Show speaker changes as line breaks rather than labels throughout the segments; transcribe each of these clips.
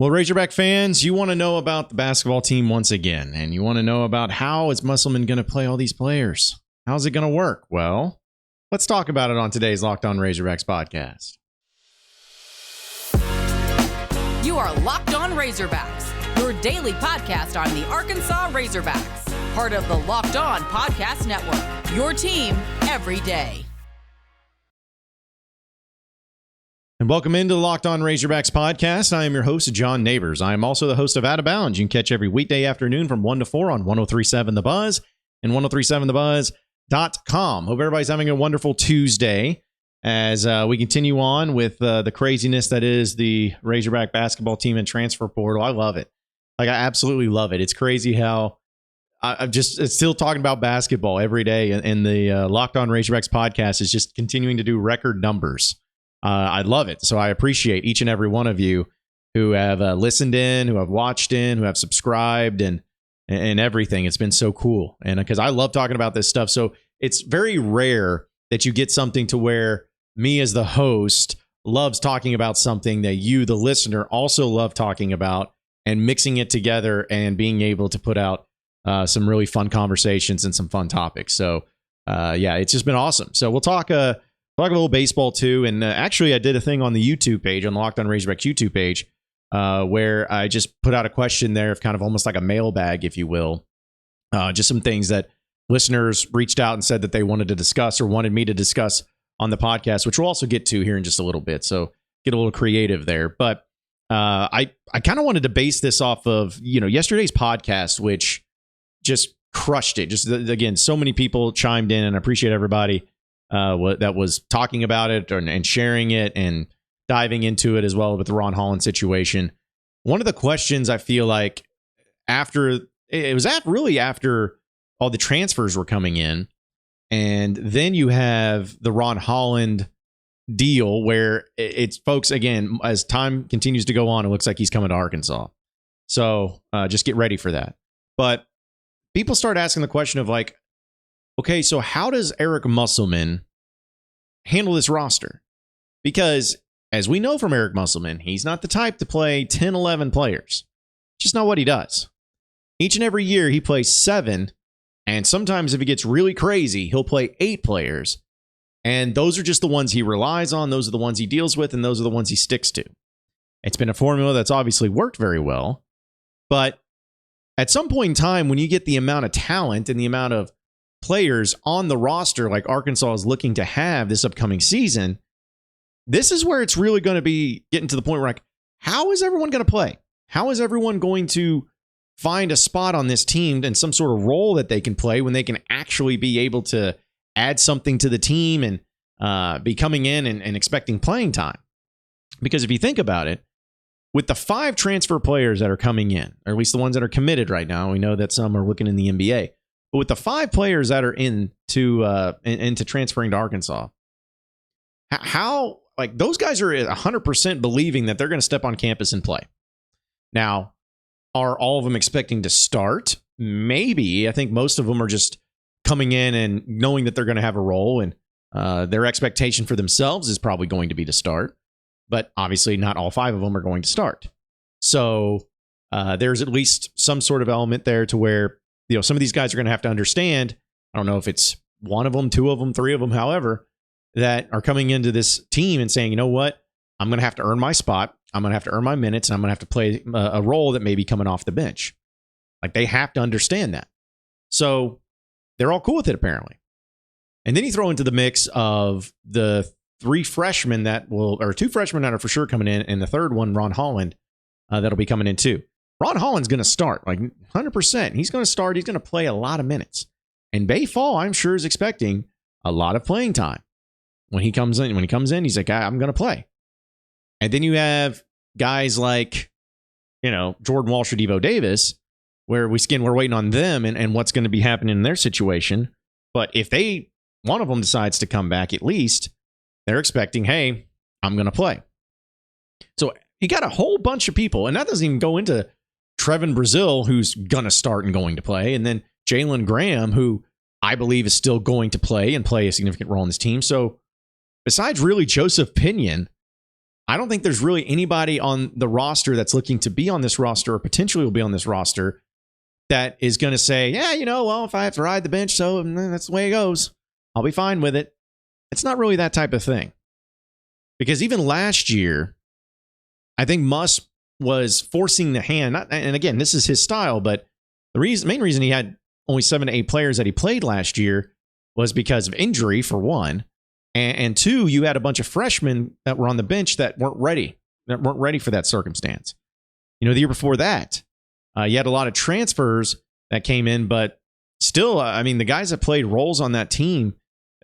Well, Razorback fans, you want to know about the basketball team once again, and you want to know about how is Musselman going to play all these players? How's it going to work? Well, let's talk about it on today's Locked On Razorbacks podcast.
You are Locked On Razorbacks, your daily podcast on the Arkansas Razorbacks, part of the Locked On Podcast Network, your team every day.
And welcome into the Locked On Razorbacks podcast. I am your host, John Nabors. I am also the host of Out of Bounds. You can catch every weekday afternoon from 1 to 4 on 103.7 The Buzz and 103.7thebuzz.com. Hope everybody's having a wonderful Tuesday as we continue on with the craziness that is the Razorback basketball team and transfer portal. I love it. I absolutely love it. It's crazy how I'm just still talking about basketball every day, and the Locked On Razorbacks podcast is just continuing to do record numbers. I love it. So I appreciate each and every one of you who have listened in, who have watched in, who have subscribed and everything. It's been so cool. And because I love talking about this stuff. So it's very rare that you get something to where me as the host loves talking about something that you, the listener, also love talking about and mixing it together and being able to put out some really fun conversations and some fun topics. So yeah, it's just been awesome. So we'll talk a little baseball too. And actually I did a thing on the YouTube page, on the Locked On Razorbacks YouTube page, where I just put out a question there of kind of almost like a mailbag, if you will. Just some things that listeners reached out and said that they wanted to discuss or wanted me to discuss on the podcast, which we'll also get to here in just a little bit. So get a little creative there. But I kind of wanted to base this off of, yesterday's podcast, which just crushed it. Just again, so many people chimed in, and I appreciate everybody that was talking about it and sharing it and diving into it as well with the Ron Holland situation. One of the questions I feel like after all the transfers were coming in, and then you have the Ron Holland deal where it's folks, again, as time continues to go on, it looks like he's coming to Arkansas. So just get ready for that. But people start asking the question of like, okay, so how does Eric Musselman handle this roster? Because as we know from Eric Musselman, he's not the type to play 10, 11 players. Just not what he does. Each and every year he plays 7, and sometimes if he gets really crazy, he'll play 8 players. And those are just the ones he relies on, those are the ones he deals with, and those are the ones he sticks to. It's been a formula that's obviously worked very well, but at some point in time, when you get the amount of talent and the amount of players on the roster like Arkansas is looking to have this upcoming season, this is where it's really going to be getting to the point where like, how is everyone going to play? How is everyone going to find a spot on this team and some sort of role that they can play when they can actually be able to add something to the team and be coming in and expecting playing time? Because if you think about it, with the 5 transfer players that are coming in, or at least the ones that are committed right now, we know that some are looking in the NBA. But with the 5 players that are into transferring to Arkansas, how like those guys are 100% believing that they're going to step on campus and play. Now, are all of them expecting to start? Maybe. I think most of them are just coming in and knowing that they're going to have a role, and their expectation for themselves is probably going to be to start. But obviously, not all 5 of them are going to start. So there's at least some sort of element there to where some of these guys are going to have to understand, I don't know if it's 1 of them, 2 of them, 3 of them, however, that are coming into this team and saying, you know what, I'm going to have to earn my spot. I'm going to have to earn my minutes, and I'm going to have to play a role that may be coming off the bench. Like, they have to understand that. So they're all cool with it, apparently. And then you throw into the mix of the 2 freshmen that are for sure coming in, and the third one, Ron Holland, that'll be coming in too. Ron Holland's going to start, like 100%. He's going to start. He's going to play a lot of minutes. And Bay Fall, I'm sure, is expecting a lot of playing time. When he comes in, he's like, I'm going to play. And then you have guys like, Jordan Walsh or Devo Davis, where we're waiting on them and what's going to be happening in their situation. But if one of them decides to come back, at least they're expecting, hey, I'm going to play. So you got a whole bunch of people, and that doesn't even go into Trevin Brazil, who's going to start and going to play, and then Jalen Graham, who I believe is still going to play and play a significant role in this team. So besides really Joseph Pinion, I don't think there's really anybody on the roster that's looking to be on this roster or potentially will be on this roster that is going to say, yeah, well, if I have to ride the bench, so that's the way it goes. I'll be fine with it. It's not really that type of thing. Because even last year, I think Muss was forcing the hand. And again, this is his style, but the main reason he had only 7 to 8 players that he played last year was because of injury, for one. And two, you had a bunch of freshmen that were on the bench that weren't ready for that circumstance. The year before that, you had a lot of transfers that came in, but still, the guys that played roles on that team,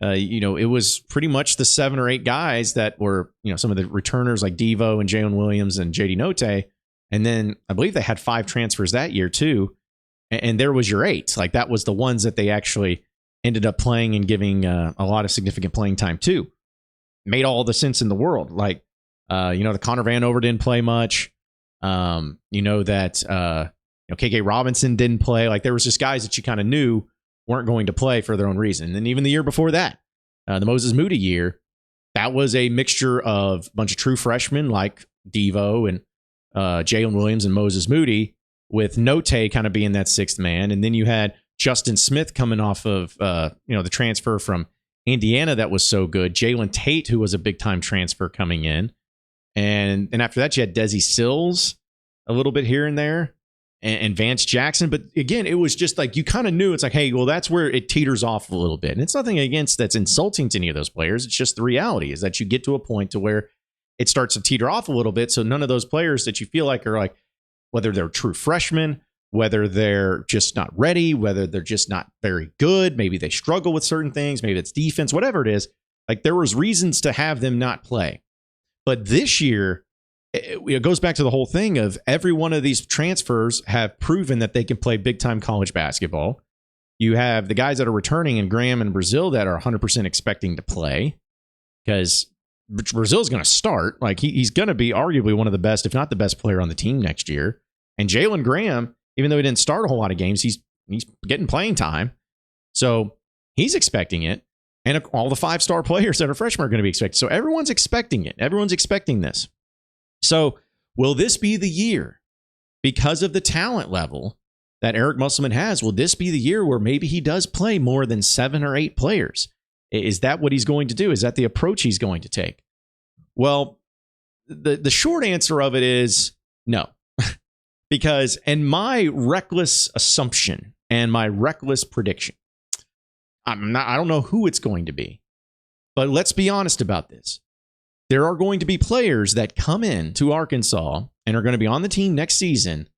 it was pretty much the 7 or 8 guys that were, some of the returners like Devo and Jalen Williams and JD Note. And then I believe they had 5 transfers that year too. And there was your 8. Like that was the ones that they actually ended up playing and giving a lot of significant playing time too. Made all the sense in the world. Like, the Connor Vanover didn't play much. That KK Robinson didn't play. Like there was just guys that you kind of knew weren't going to play for their own reason. And even the year before that, the Moses Moody year, that was a mixture of a bunch of true freshmen like Devo and Jalen Williams and Moses Moody, with Note kind of being that 6th man. And then you had Justin Smith coming off of the transfer from Indiana that was so good. Jalen Tate, who was a big time transfer coming in. And after that, you had Desi Sills a little bit here and there, and Vance Jackson. But again, it was just like you kind of knew it's like, hey, well, that's where it teeters off a little bit. And it's nothing against that's insulting to any of those players. It's just the reality is that you get to a point to where it starts to teeter off a little bit. So none of those players that you feel like are like, whether they're true freshmen, whether they're just not ready, whether they're just not very good, maybe they struggle with certain things, maybe it's defense, whatever it is, like there was reasons to have them not play. But this year, it goes back to the whole thing of every one of these transfers have proven that they can play big-time college basketball. You have the guys that are returning in Graham and Brazil that are 100% expecting to play because Brazil's going to start. Like he's going to be arguably one of the best, if not the best player on the team next year. And Jalen Graham, even though he didn't start a whole lot of games, he's getting playing time. So he's expecting it. And all the 5-star players that are freshmen are going to be expected. So everyone's expecting it. Everyone's expecting this. So will this be the year, because of the talent level that Eric Musselman has, will this be the year where maybe he does play more than 7 or 8 players? Is that what he's going to do? Is that the approach he's going to take? Well, the short answer of it is no. Because in my reckless assumption and my reckless prediction, I don't know who it's going to be, but let's be honest about this. There are going to be players that come in to Arkansas and are going to be on the team next season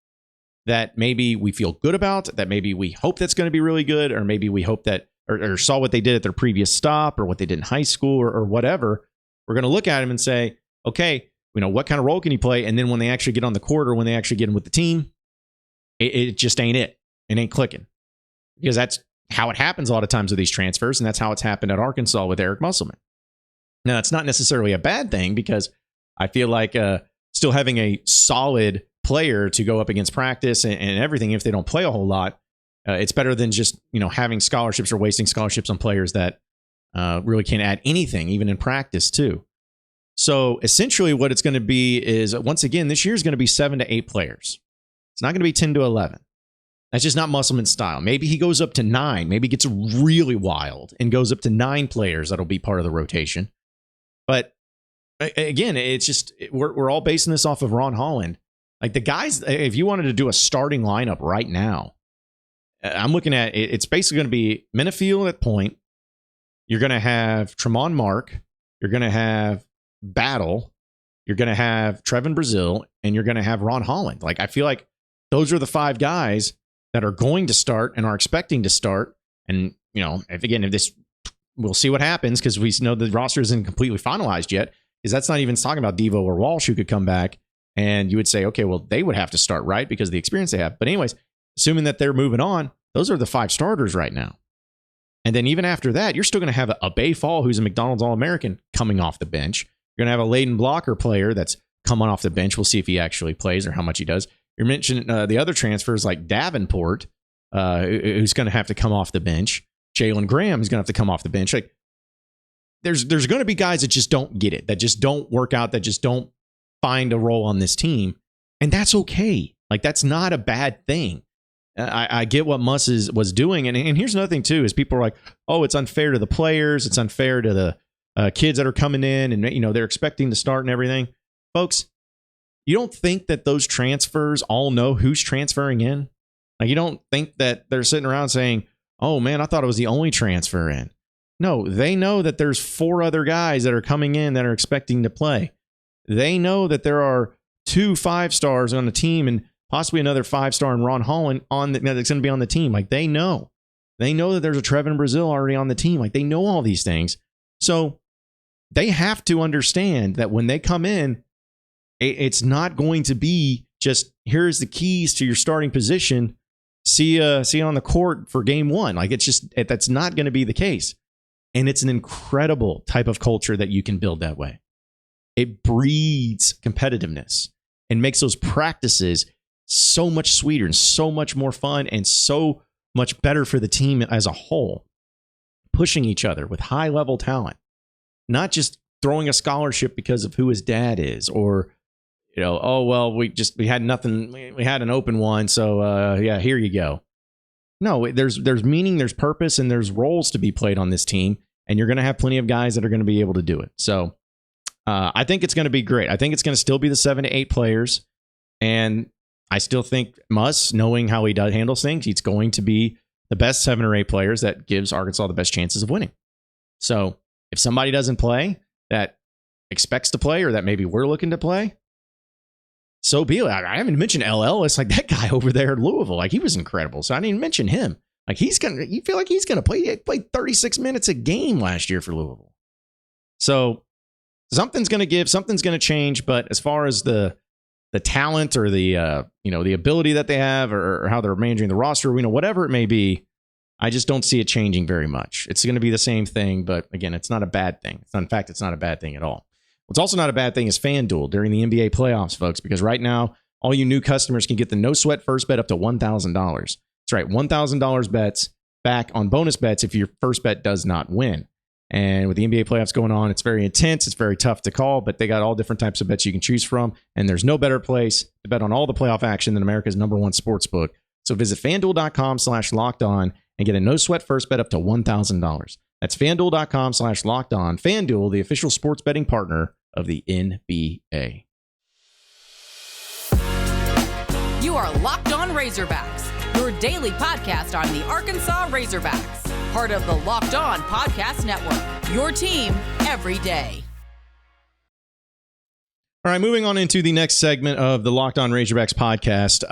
that maybe we feel good about, that maybe we hope that's going to be really good, or maybe we hope that or saw what they did at their previous stop or what they did in high school or whatever. We're going to look at him and say, okay, what kind of role can he play? And then when they actually get on the court or when they actually get in with the team, it just ain't it. It ain't clicking. Because that's how it happens a lot of times with these transfers, and that's how it's happened at Arkansas with Eric Musselman. Now, it's not necessarily a bad thing because I feel like still having a solid player to go up against practice and everything, if they don't play a whole lot, it's better than just having scholarships or wasting scholarships on players that really can't add anything, even in practice too. So essentially what it's going to be is, once again, this year is going to be 7 to 8 players. It's not going to be 10 to 11. That's just not Musselman's style. Maybe he goes up to 9. Maybe he gets really wild and goes up to 9 players that'll be part of the rotation. But again, it's just we're all basing this off of Ron Holland. Like the guys, if you wanted to do a starting lineup right now, I'm looking at it, it's basically going to be Minifield at point. You're going to have Tremont Mark. You're going to have Battle. You're going to have Trevin Brazil, and you're going to have Ron Holland. Like I feel like those are the 5 guys that are going to start and are expecting to start. And if this, we'll see what happens because we know the roster isn't completely finalized yet. Because that's not even talking about Devo or Walsh who could come back, and you would say, okay, well they would have to start, right, because of the experience they have. But anyways, assuming that they're moving on, those are the 5 starters right now. And then even after that, you're still going to have a Bay Fall who's a McDonald's All-American coming off the bench. You're going to have a Layden Blocker player that's coming off the bench. We'll see if he actually plays or how much he does. You're mentioning the other transfers like Davenport, who's going to have to come off the bench. Jalen Graham is going to have to come off the bench. Like there's going to be guys that just don't get it, that just don't work out, that just don't find a role on this team. And that's okay. Like, that's not a bad thing. I get what Muss was doing. And here's another thing, too, is people are like, oh, it's unfair to the players. It's unfair to the kids that are coming in and, you know, they're expecting to start and everything. Folks, you don't think that those transfers all know who's transferring in? Like, you don't think that they're sitting around saying, oh, man, I thought it was the only transfer in. No, they know that there's 4 other guys that are coming in that are expecting to play. They know that there are 2 5-stars on the team and possibly another 5-star in Ron Holland that's going to be on the team. Like, they know that there's a Trevin Brazil already on the team. Like, they know all these things. So they have to understand that when they come in, it's not going to be just, here's the keys to your starting position. See you on the court for game 1. Like, that's not going to be the case. And it's an incredible type of culture that you can build that way. It breeds competitiveness and makes those practices so much sweeter and so much more fun and so much better for the team as a whole. Pushing each other with high-level talent, not just throwing a scholarship because of who his dad is, or, you know, oh, well, we had nothing. We had an open one. So, yeah, here you go. No, there's meaning, there's purpose, and there's roles to be played on this team. And you're going to have plenty of guys that are going to be able to do it. So I think it's going to be great. I think it's going to still be the 7 to 8 players. And I still think Muss, knowing how he handles things, he's going to be the best 7 or 8 players that gives Arkansas the best chances of winning. So if somebody doesn't play that expects to play, or that maybe we're looking to play, so be it. I haven't mentioned LL. It's like that guy over there in Louisville. Like, he was incredible. So I didn't even mention him. Like, you feel like he's going to play. He played 36 minutes a game last year for Louisville. So something's going to give, something's going to change. But as far as the talent or the ability that they have, or how they're managing the roster, whatever it may be, I just don't see it changing very much. It's going to be the same thing. But again, it's not a bad thing. In fact, it's not a bad thing at all. What's also not a bad thing is FanDuel during the NBA playoffs, folks, because right now, all you new customers can get the no sweat first bet up to $1,000. That's right, $1,000 bets back on bonus bets if your first bet does not win. And with the NBA playoffs going on, it's very intense. It's very tough to call, but they got all different types of bets you can choose from. And there's no better place to bet on all the playoff action than America's #1 sportsbook. So visit FanDuel.com/lockedon and get a no sweat first bet up to $1,000. That's FanDuel.com/lockedon. FanDuel, the official sports betting partner of the NBA.
You are Locked On Razorbacks, your daily podcast on the Arkansas Razorbacks, part of the Locked On Podcast Network, your team every day.
All right, moving on into the next segment of the Locked On Razorbacks podcast.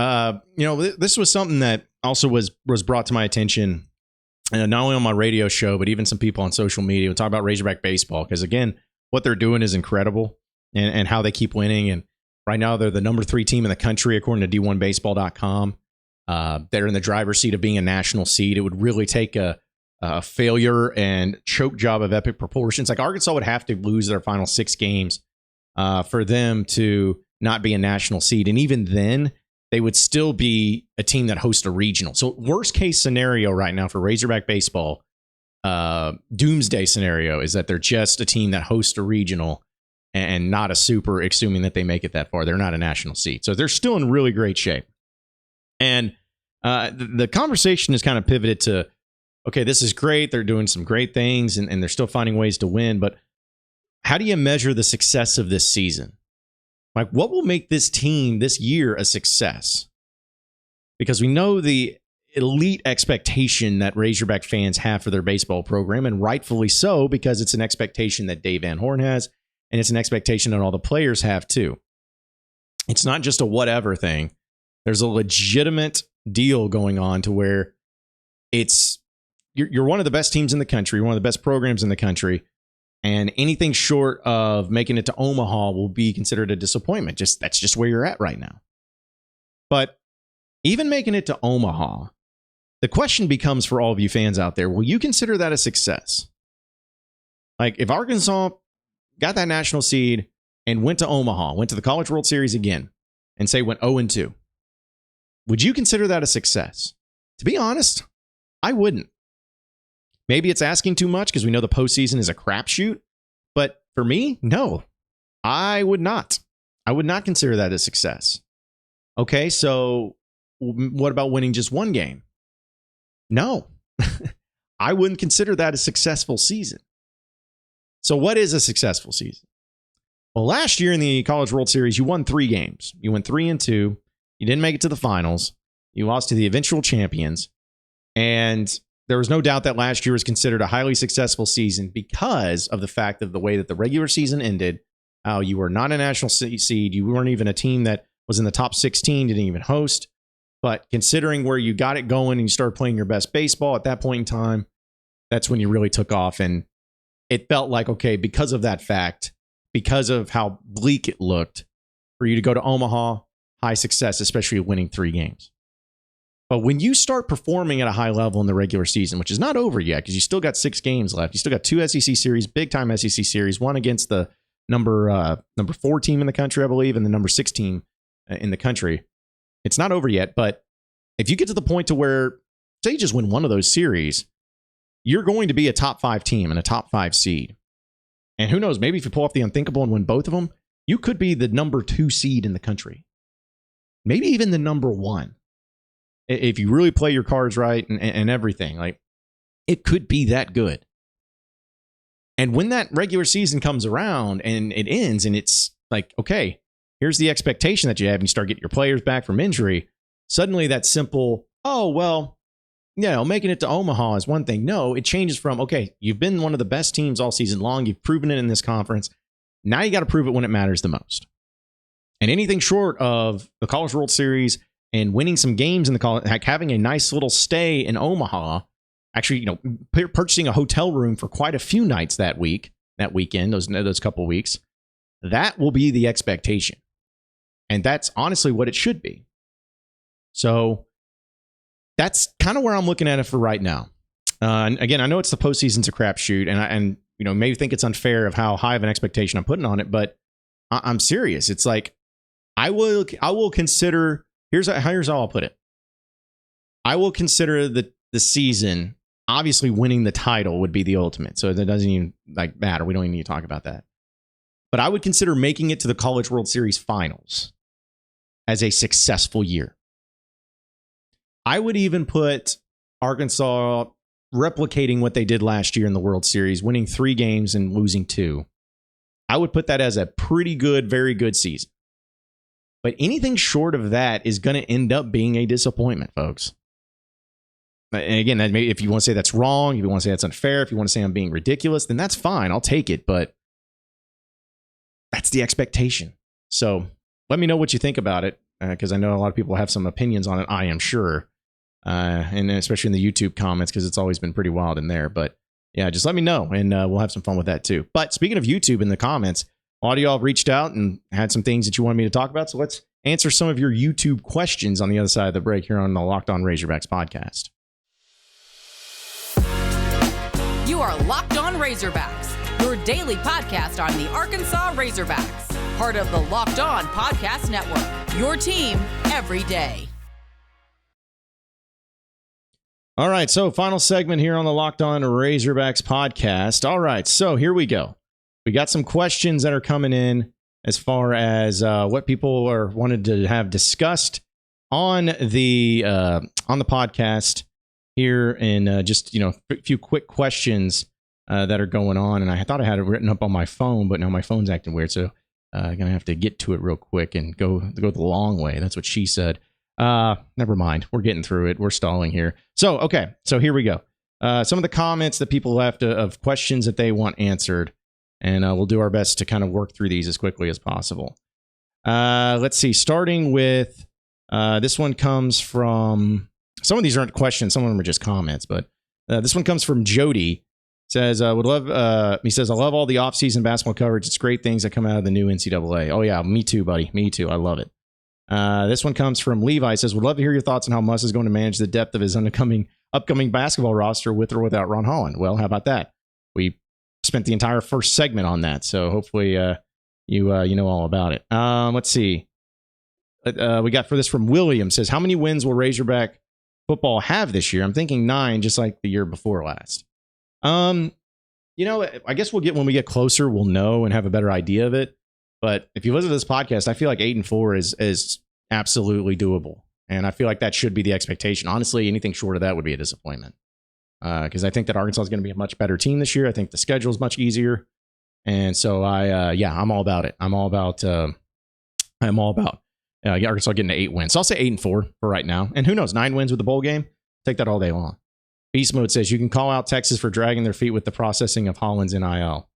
This was something that also was brought to my attention, not only on my radio show, but even some people on social media. We talk about Razorback baseball because, again, what they're doing is incredible, and how they keep winning. And right now, they're the number 3 team in the country, according to D1Baseball.com. They're in the driver's seat of being a national seed. It would really take a failure and choke job of epic proportions. Like, Arkansas would have to lose their final 6 games for them to not be a national seed. And even then, they would still be a team that hosts a regional. So worst case scenario right now for Razorback baseball, doomsday scenario, is that they're just a team that hosts a regional and not a super, assuming that they make it that far. They're not a national seed. So they're still in really great shape. And the conversation is kind of pivoted to, okay, this is great. They're doing some great things and they're still finding ways to win. But how do you measure the success of this season? Like, what will make this team this year a success? Because we know the elite expectation that Razorback fans have for their baseball program, and rightfully so, because it's an expectation that Dave Van Horn has, and it's an expectation that all the players have too. It's not just a whatever thing. There's a legitimate deal going on to where you're one of the best teams in the country, one of the best programs in the country, and anything short of making it to Omaha will be considered a disappointment. That's just where you're at right now. But even making it to Omaha, the question becomes for all of you fans out there, will you consider that a success? Like, if Arkansas got that national seed and went to Omaha, went to the College World Series again, and say went 0-2, would you consider that a success? To be honest, I wouldn't. Maybe it's asking too much because we know the postseason is a crapshoot. But for me, no, I would not. I would not consider that a success. Okay, so what about winning just one game? No, I wouldn't consider that a successful season. So what is a successful season? Well, last year in the College World Series, you won 3 games. You went 3-2. You didn't make it to the finals. You lost to the eventual champions. And there was no doubt that last year was considered a highly successful season because of the fact of the way that the regular season ended. You were not a national seed. You weren't even a team that was in the top 16, didn't even host. But considering where you got it going and you started playing your best baseball at that point in time, that's when you really took off. And it felt like, okay, because of that fact, because of how bleak it looked, for you to go to Omaha, high success, especially winning 3 games. But when you start performing at a high level in the regular season, which is not over yet because you still got 6 games left, you still got 2 SEC series, big time SEC series, one against the number 4 team in the country, I believe, and the number 6 team in the country. It's not over yet, but if you get to the point to where, say you just win one of those series, you're going to be a top 5 team and a top 5 seed. And who knows, maybe if you pull off the unthinkable and win both of them, you could be the number 2 seed in the country. Maybe even the number 1. If you really play your cards right and everything, like, it could be that good. And when that regular season comes around and it ends and it's like, okay, here's the expectation that you have, and you start getting your players back from injury, suddenly that simple, oh, well, making it to Omaha is one thing. No, it changes from, okay, you've been one of the best teams all season long. You've proven it in this conference. Now you got to prove it when it matters the most. And anything short of the College World Series and winning some games in the college, having a nice little stay in Omaha, actually, purchasing a hotel room for quite a few nights that weekend, those couple weeks, that will be the expectation. And that's honestly what it should be. So that's kind of where I'm looking at it for right now. And again, I know it's the postseason's a crapshoot, and maybe think it's unfair of how high of an expectation I'm putting on it, but I'm serious. It's like I will consider. Here's how I'll put it. I will consider the season. Obviously, winning the title would be the ultimate. So that doesn't even matter. We don't even need to talk about that. But I would consider making it to the College World Series finals as a successful year. I would even put Arkansas replicating what they did last year in the World Series, winning 3 games and losing 2. I would put that as a pretty good, very good season. But anything short of that is going to end up being a disappointment, folks. And again, if you want to say that's wrong, if you want to say that's unfair, if you want to say I'm being ridiculous, then that's fine. I'll take it. But that's the expectation. So let me know what you think about it, because I know a lot of people have some opinions on it, I am sure. And especially in the YouTube comments, because it's always been pretty wild in there. But yeah, just let me know, and we'll have some fun with that too. But speaking of YouTube in the comments, a lot of y'all have reached out and had some things that you wanted me to talk about. So let's answer some of your YouTube questions on the other side of the break here on the Locked On Razorbacks podcast.
You are Locked On Razorbacks, your daily podcast on the Arkansas Razorbacks, part of the Locked On Podcast Network, your team every day.
All right, so final segment here on the Locked On Razorbacks podcast. All right, so here we go. We got some questions that are coming in as far as what people are wanted to have discussed on the podcast here, and just a few quick questions that are going on. And I thought I had it written up on my phone, but now my phone's acting weird, so I'm gonna have to get to it real quick and go the long way. That's what she said. Never mind. We're getting through it. We're stalling here. So okay, so here we go. Some of the comments that people left of questions that they want answered. And we'll do our best to kind of work through these as quickly as possible. Let's see. Starting with this one comes from, some of these aren't questions. Some of them are just comments. But this one comes from Jody. Says, he says, I love all the offseason basketball coverage. It's great things that come out of the new NCAA. Oh, yeah. Me too, buddy. Me too. I love it. This one comes from Levi. Says, would love to hear your thoughts on how Muss is going to manage the depth of his upcoming basketball roster with or without Ron Holland. Well, how about that? We spent the entire first segment on that, so hopefully you know all about it. Let's see. We got for this from William. Says, how many wins will Razorback football have this year? I'm thinking 9, just like the year before last. I guess when we get closer, we'll know and have a better idea of it. But if you listen to this podcast, I feel like 8-4 is absolutely doable. And I feel like that should be the expectation. Honestly, anything short of that would be a disappointment. Because I think that Arkansas is going to be a much better team this year. I think the schedule is much easier. And so I'm all about it. I'm all about Arkansas getting to 8 wins. So I'll say 8-4 for right now. And who knows, 9 wins with the bowl game? Take that all day long. Beast Mode says you can call out Texas for dragging their feet with the processing of Holland's NIL.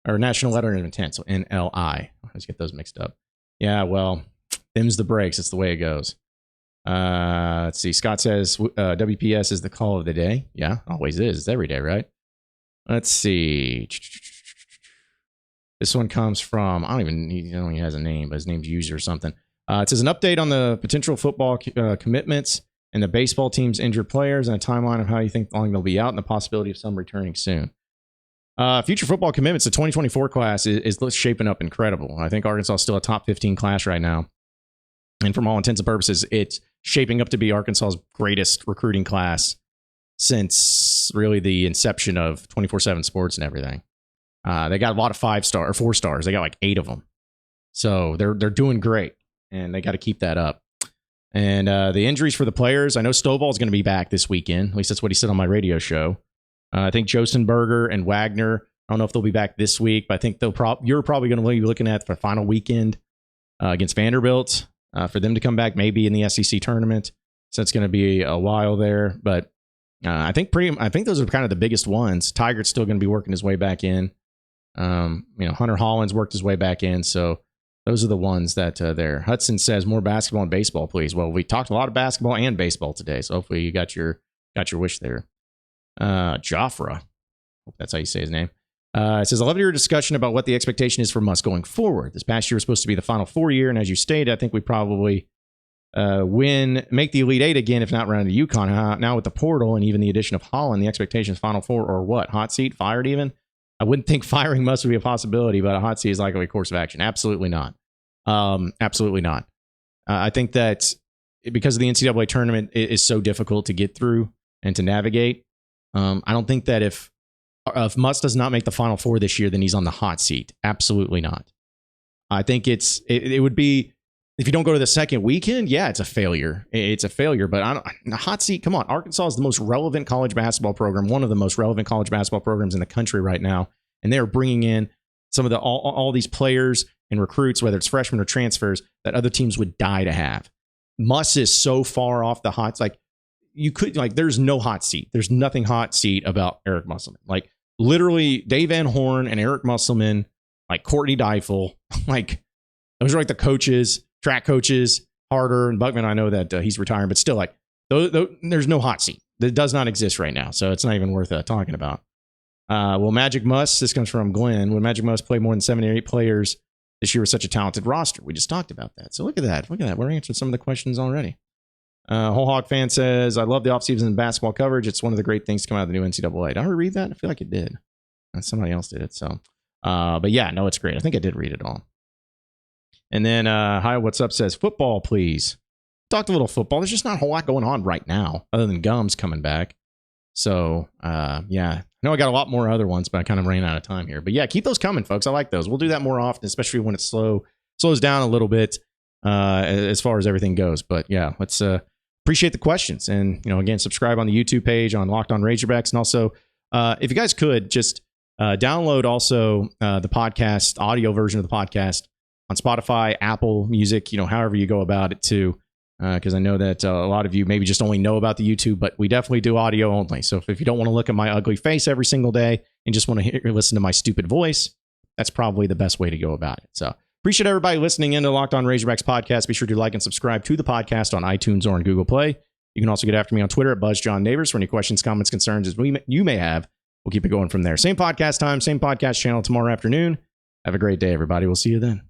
Or National Letter of Intent, so NLI. I always get those mixed up. Yeah, well, them's the breaks. It's the way it goes. Let's see. Scott says WPS is the call of the day. Yeah, always is. It's every day, right? Let's see. This one comes from, I don't know he has a name, but his name's User or something. It says an update on the potential football commitments and the baseball team's injured players and a timeline of how you think long they'll be out and the possibility of some returning soon. Future football commitments, the 2024 class is shaping up incredible. I think Arkansas is still a top 15 class right now. And from all intents and purposes, it's shaping up to be Arkansas's greatest recruiting class since really the inception of 24/7 sports and everything. They got a lot of 5-star or 4 stars. They got like 8 of them. So they're doing great, and they got to keep that up. And the injuries for the players, I know Stovall is going to be back this weekend. At least that's what he said on my radio show. I think Josenberger and Wagner, I don't know if they'll be back this week, but I think you're probably going to be looking at the final weekend against Vanderbilt for them to come back, maybe in the SEC tournament. So it's going to be a while there. But I think those are kind of the biggest ones. Tiger's still going to be working his way back in. Hunter Holland's worked his way back in. So those are the ones that there. Hudson says more basketball and baseball, please. Well, we talked a lot of basketball and baseball today, so hopefully you got your wish there. Joffre, hope that's how you say his name. It says, I love your discussion about what the expectation is for Muss going forward. This past year was supposed to be the Final Four year, and as you stated, I think we probably make the Elite Eight again, if not round to UConn. Now with the portal and even the addition of Holland, the expectation is Final Four or what? Hot seat? Fired even? I wouldn't think firing Muss would be a possibility, but a hot seat is likely a course of action. Absolutely not. Absolutely not. I think that because of the NCAA tournament, it is so difficult to get through and to navigate. I don't think that if Muss does not make the Final Four this year, then he's on the hot seat. Absolutely not. I think it would be, if you don't go to the second weekend, yeah, it's a failure. It's a failure, but the hot seat, come on. Arkansas is the most relevant college basketball program, one of the most relevant college basketball programs in the country right now, and they are bringing in some of all these players and recruits, whether it's freshmen or transfers, that other teams would die to have. Muss is so far off the hot, there's no hot seat. There's nothing hot seat about Eric Musselman. Like literally Dave Van Horn and Eric Musselman, like Courtney Deifel, like those are like the coaches, track coaches. Harder and Buckman, I know that he's retiring, but still, like there's no hot seat. That does not exist right now, so it's not even worth talking about. Will Magic Muss, this comes from Glenn, will Magic Muss play more than 7 or 8 players this year with such a talented roster? We just talked about that. So look at that. We're answering some of the questions already. Whole Hog fan says, I love the offseason basketball coverage. It's one of the great things to come out of the new NCAA. Did I read that? I feel like it did. Somebody else did it. So, but yeah, no, it's great. I think I did read it all. And then, hi, what's up says, football, please. Talked a little football. There's just not a whole lot going on right now other than Gums coming back. So, yeah, I know I got a lot more other ones, but I kind of ran out of time here. But yeah, keep those coming, folks. I like those. We'll do that more often, especially when it's slows down a little bit as far as everything goes. But yeah, let's appreciate the questions. And, again, subscribe on the YouTube page on Locked On Razorbacks. And also, if you guys could just download also the podcast, audio version of the podcast on Spotify, Apple Music, however you go about it too. Because I know that a lot of you maybe just only know about the YouTube, but we definitely do audio only. So if you don't want to look at my ugly face every single day and just want to listen to my stupid voice, that's probably the best way to go about it. So appreciate everybody listening in to Locked On Razorbacks podcast. Be sure to like and subscribe to the podcast on iTunes or on Google Play. You can also get after me on Twitter at BuzzJohnNabors for any questions, comments, concerns as you may have. We'll keep it going from there. Same podcast time, same podcast channel tomorrow afternoon. Have a great day, everybody. We'll see you then.